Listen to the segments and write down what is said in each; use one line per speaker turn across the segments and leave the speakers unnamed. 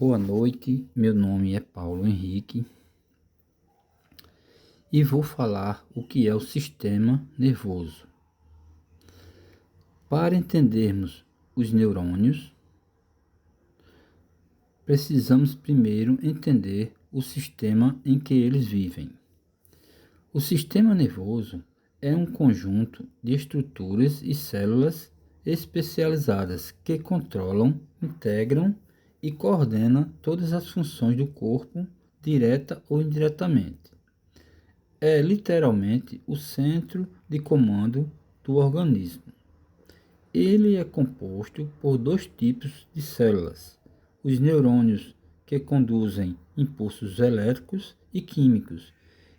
Boa noite, meu nome é Paulo Henrique e vou falar o que é o sistema nervoso. Para entendermos os neurônios, precisamos primeiro entender o sistema em que eles vivem. O sistema nervoso é um conjunto de estruturas e células especializadas que controlam, integram e coordenam todas as funções do corpo, direta ou indiretamente. É literalmente o centro de comando do organismo. Ele é composto por dois tipos de células: os neurônios, que conduzem impulsos elétricos e químicos,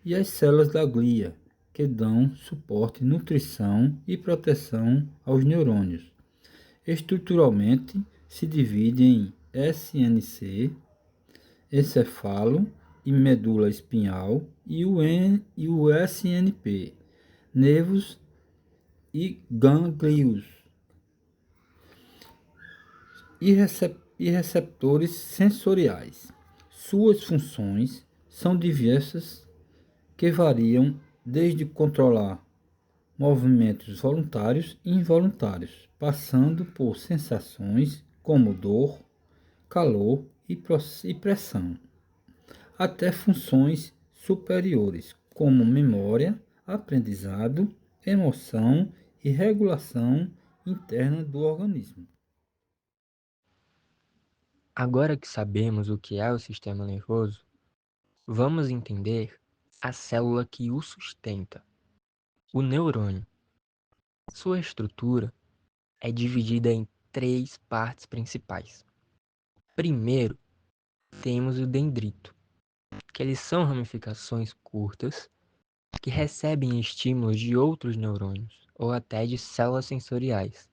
e as células da glia, que dão suporte, nutrição e proteção aos neurônios. Estruturalmente, se divide em SNC, encéfalo e medula espinhal, e o SNP, nervos e gânglios, e receptores sensoriais. Suas funções são diversas, que variam desde controlar movimentos voluntários e involuntários, passando por sensações como dor, calor e pressão, até funções superiores, como memória, aprendizado, emoção e regulação interna do organismo.
Agora que sabemos o que é o sistema nervoso, vamos entender a célula que o sustenta, o neurônio. Sua estrutura é dividida em três partes principais. Primeiro, temos o dendrito, que eles são ramificações curtas que recebem estímulos de outros neurônios ou até de células sensoriais.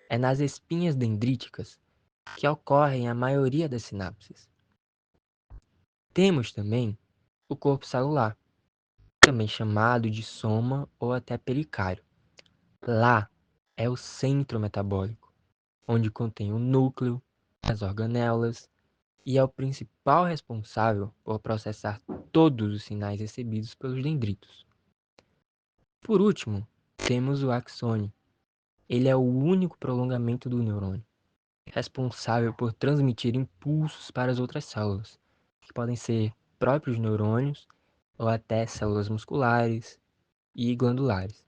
É nas espinhas dendríticas que ocorrem a maioria das sinapses. Temos também o corpo celular, também chamado de soma ou até pericário. Lá é o centro metabólico, onde contém o núcleo, as organelas e é o principal responsável por processar todos os sinais recebidos pelos dendritos. Por último, temos o axônio. Ele é o único prolongamento do neurônio, responsável por transmitir impulsos para as outras células, que podem ser próprios neurônios ou até células musculares e glandulares.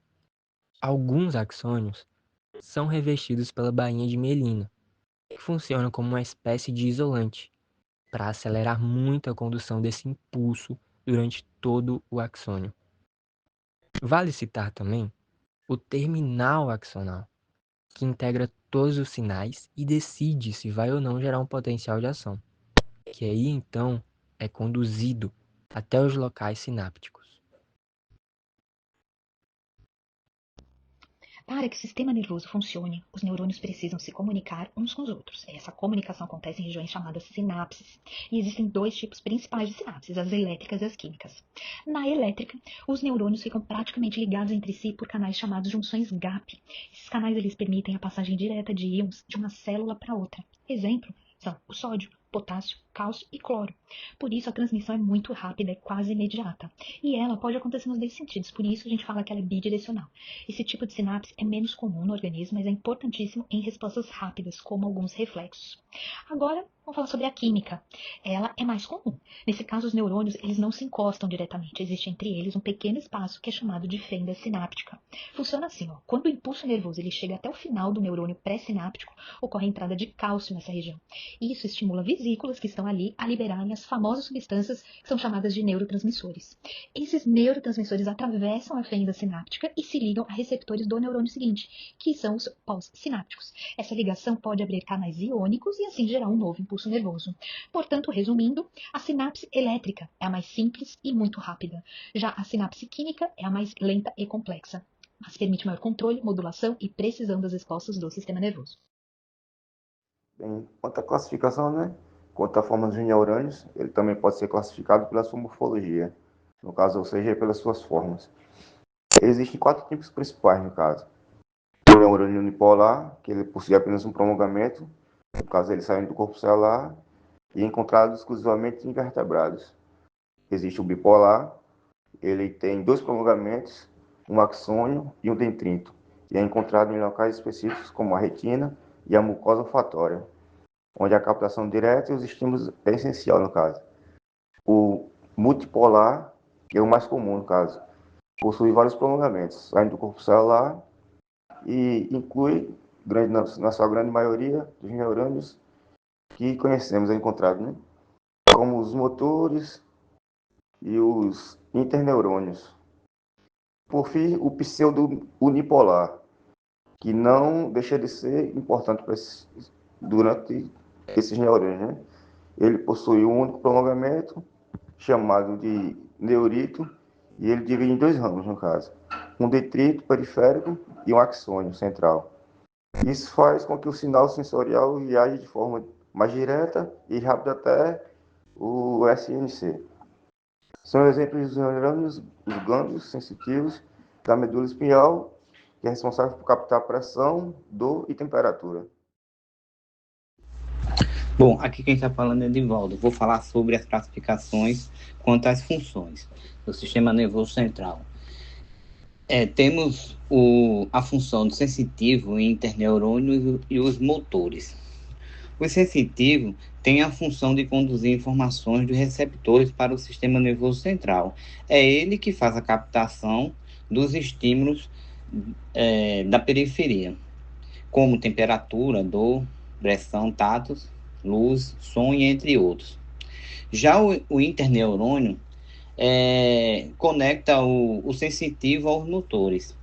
Alguns axônios são revestidos pela bainha de mielina, que funciona como uma espécie de isolante para acelerar muito a condução desse impulso durante todo o axônio. Vale citar também o terminal axonal, que integra todos os sinais e decide se vai ou não gerar um potencial de ação, que aí então é conduzido até os locais sinápticos.
Para que o sistema nervoso funcione, os neurônios precisam se comunicar uns com os outros. Essa comunicação acontece em regiões chamadas sinapses. E existem dois tipos principais de sinapses, as elétricas e as químicas. Na elétrica, os neurônios ficam praticamente ligados entre si por canais chamados junções gap. Esses canais eles permitem a passagem direta de íons de uma célula para outra. Exemplo são o sódio, potássio, cálcio e cloro. Por isso, a transmissão é muito rápida, é quase imediata. E ela pode acontecer nos dois sentidos, por isso a gente fala que ela é bidirecional. Esse tipo de sinapse é menos comum no organismo, mas é importantíssimo em respostas rápidas, como alguns reflexos. Agora, vamos falar sobre a química. Ela é mais comum. Nesse caso, os neurônios eles não se encostam diretamente. Existe entre eles um pequeno espaço que é chamado de fenda sináptica. Funciona assim, ó. Quando o impulso nervoso ele chega até o final do neurônio pré-sináptico, ocorre a entrada de cálcio nessa região. Isso estimula vesículas que estão ali a liberarem as famosas substâncias que são chamadas de neurotransmissores. Esses neurotransmissores atravessam a fenda sináptica e se ligam a receptores do neurônio seguinte, que são os pós-sinápticos. Essa ligação pode abrir canais iônicos e assim gerar um novo impulso nervoso. Portanto, resumindo, a sinapse elétrica é a mais simples e muito rápida. Já a sinapse química é a mais lenta e complexa, mas permite maior controle, modulação e precisão das respostas do sistema nervoso.
Bem, quanto à classificação, quanto à forma dos neurônios, ele também pode ser classificado pela sua morfologia, no caso, ou seja, pelas suas formas. Existem 4 tipos principais, no caso. O neurônio unipolar, que ele possui apenas um prolongamento, no caso, ele sai do corpo celular e encontrado exclusivamente em invertebrados. Existe o bipolar, ele tem 2 prolongamentos, um axônio e um dentrito, e é encontrado em locais específicos como a retina e a mucosa olfatória, onde a captação direta e os estímulos é essencial no caso. O multipolar, que é o mais comum no caso, possui vários prolongamentos, saindo do corpo celular e inclui, na sua grande maioria, os neurônios que conhecemos, encontrados, né? Como os motores e os interneurônios. Por fim, o pseudo-unipolar, que não deixa de ser importante durante esses neurônios, né? Ele possui um único prolongamento, chamado de neurito, e ele divide em 2 ramos, no caso. Um detrito periférico e um axônio central. Isso faz com que o sinal sensorial viaje de forma mais direta e rápida até o SNC. São exemplos dos neurônios, os gânglios sensitivos da medula espinhal, que é responsável por captar pressão, dor e temperatura.
Bom, aqui quem está falando é Edivaldo. Vou falar sobre as classificações quanto às funções do sistema nervoso central. Temos a função do sensitivo, interneurônio e os motores. O sensitivo tem a função de conduzir informações dos receptores para o sistema nervoso central. É ele que faz a captação dos estímulos da periferia, como temperatura, dor, pressão, tatos, luz, som e entre outros. Já o interneurônio conecta o sensitivo aos motores.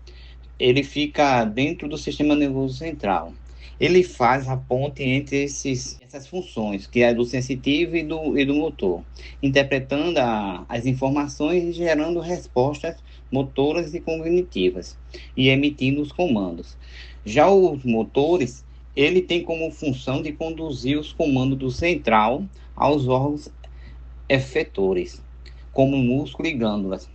Ele fica dentro do sistema nervoso central. Ele faz a ponte entre essas funções, que é do sensitivo e do motor, interpretando as informações e gerando respostas motoras e cognitivas, e emitindo os comandos. Já os motores, ele tem como função de conduzir os comandos do central aos órgãos efetores, como músculo e glândulas.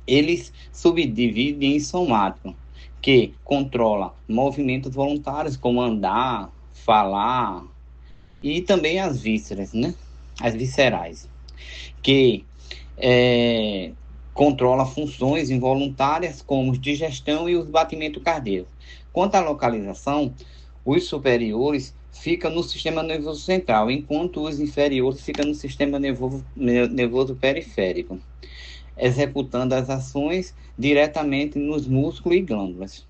Eles subdividem em somático, que controla movimentos voluntários, como andar, falar, e também as vísceras, né? As viscerais, que controla funções involuntárias, como digestão e os batimentos cardíacos. Quanto à localização, os superiores ficam no sistema nervoso central, enquanto os inferiores ficam no sistema nervoso periférico, executando as ações diretamente nos músculos e glândulas.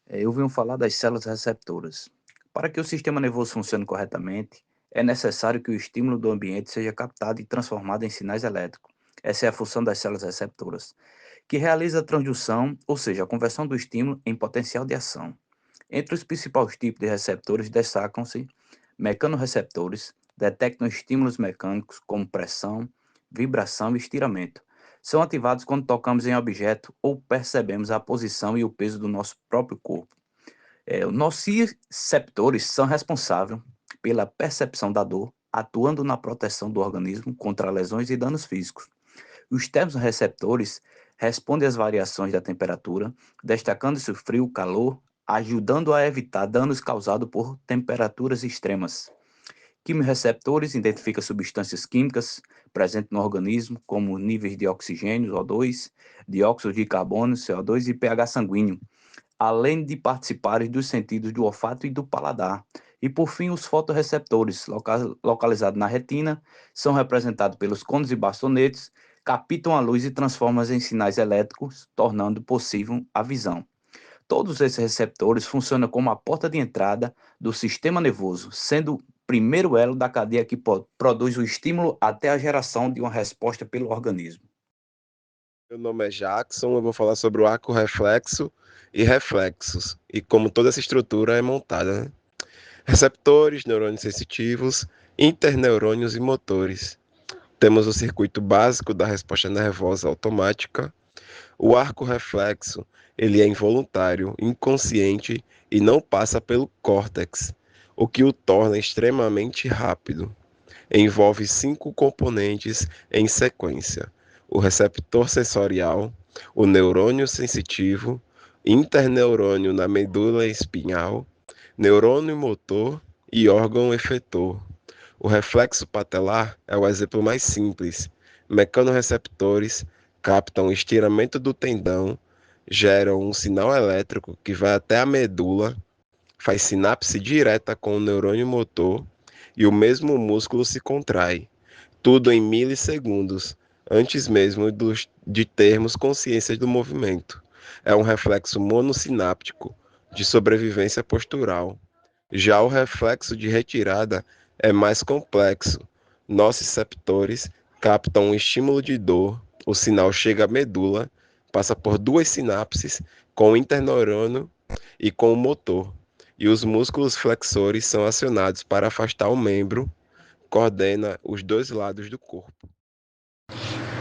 Eu venho falar das células receptoras. Para que o sistema nervoso funcione corretamente, é necessário que o estímulo do ambiente seja captado e transformado em sinais elétricos. Essa é a função das células receptoras, que realiza a transdução, ou seja, a conversão do estímulo em potencial de ação. Entre os principais tipos de receptores destacam-se mecanorreceptores, detectam estímulos mecânicos como pressão, vibração e estiramento. São ativados quando tocamos em objeto ou percebemos a posição e o peso do nosso próprio corpo. Os nociceptores são responsáveis pela percepção da dor, atuando na proteção do organismo contra lesões e danos físicos. Os termorreceptores respondem às variações da temperatura, destacando-se o frio, o calor, ajudando a evitar danos causados por temperaturas extremas. Quimioreceptores identificam substâncias químicas presentes no organismo, como níveis de oxigênio, O2, dióxido de carbono, CO2 e pH sanguíneo, além de participarem dos sentidos do olfato e do paladar. E, por fim, os fotorreceptores, localizados na retina, são representados pelos cones e bastonetes, captam a luz e transformam-as em sinais elétricos, tornando possível a visão. Todos esses receptores funcionam como a porta de entrada do sistema nervoso, sendo o primeiro elo da cadeia que produz o estímulo até a geração de uma resposta pelo organismo.
Meu nome é Jackson, eu vou falar sobre o arco reflexo e reflexos, e como toda essa estrutura é montada, né? Receptores, neurônios sensitivos, interneurônios e motores. Temos o circuito básico da resposta nervosa automática. O arco reflexo, ele é involuntário, inconsciente e não passa pelo córtex, o que o torna extremamente rápido. Envolve 5 componentes em sequência: o receptor sensorial, o neurônio sensitivo, interneurônio na medula espinhal, neurônio motor e órgão efetor. O reflexo patelar é o exemplo mais simples. Mecanorreceptores captam o estiramento do tendão, geram um sinal elétrico que vai até a medula, faz sinapse direta com o neurônio motor e o mesmo músculo se contrai. Tudo em milissegundos, antes mesmo de termos consciência do movimento. É um reflexo monossináptico de sobrevivência postural. Já o reflexo de retirada é mais complexo. Nociceptores captam um estímulo de dor, o sinal chega à medula, passa por duas sinapses com o interneurônio e com o motor, e os músculos flexores são acionados para afastar o membro, coordena os dois lados do corpo.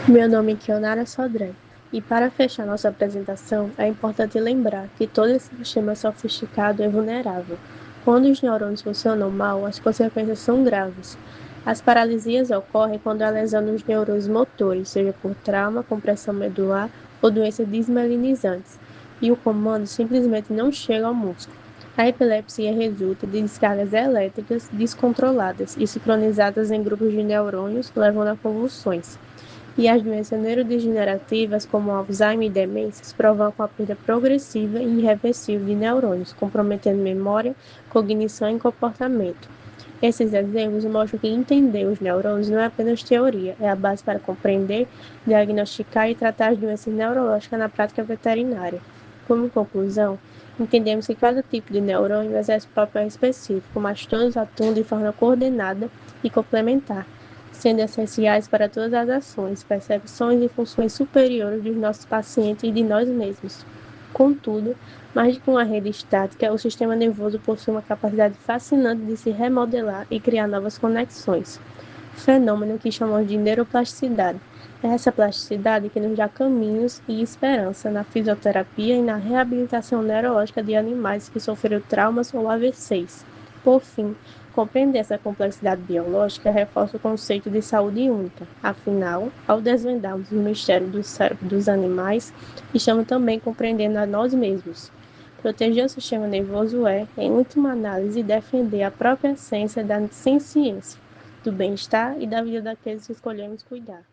Meu nome é Kionara Sodré, e para fechar nossa apresentação, é importante lembrar que todo esse sistema sofisticado é vulnerável. Quando os neurônios funcionam mal, as consequências são graves. As paralisias ocorrem quando há lesão nos neurônios motores, seja por trauma, compressão medular ou doenças desmelinizantes, e o comando simplesmente não chega ao músculo. A epilepsia resulta de descargas elétricas descontroladas e sincronizadas em grupos de neurônios, levando a convulsões. E as doenças neurodegenerativas, como Alzheimer e demências, provocam a perda progressiva e irreversível de neurônios, comprometendo memória, cognição e comportamento. Esses exemplos mostram que entender os neurônios não é apenas teoria, é a base para compreender, diagnosticar e tratar as doenças neurológicas na prática veterinária. Como conclusão, entendemos que cada tipo de neurônio exerce um papel específico, mas todos atuam de forma coordenada e complementar, sendo essenciais para todas as ações, percepções e funções superiores dos nossos pacientes e de nós mesmos. Contudo, mais do que uma rede estática, o sistema nervoso possui uma capacidade fascinante de se remodelar e criar novas conexões, fenômeno que chamamos de neuroplasticidade. É essa plasticidade que nos dá caminhos e esperança na fisioterapia e na reabilitação neurológica de animais que sofreram traumas ou AVCs. Por fim, compreender essa complexidade biológica reforça o conceito de saúde única. Afinal, ao desvendarmos o mistério do cérebro dos animais, estamos também compreendendo a nós mesmos. Proteger o sistema nervoso é, em última análise, defender a própria essência da ciência, do bem-estar e da vida daqueles que escolhemos cuidar.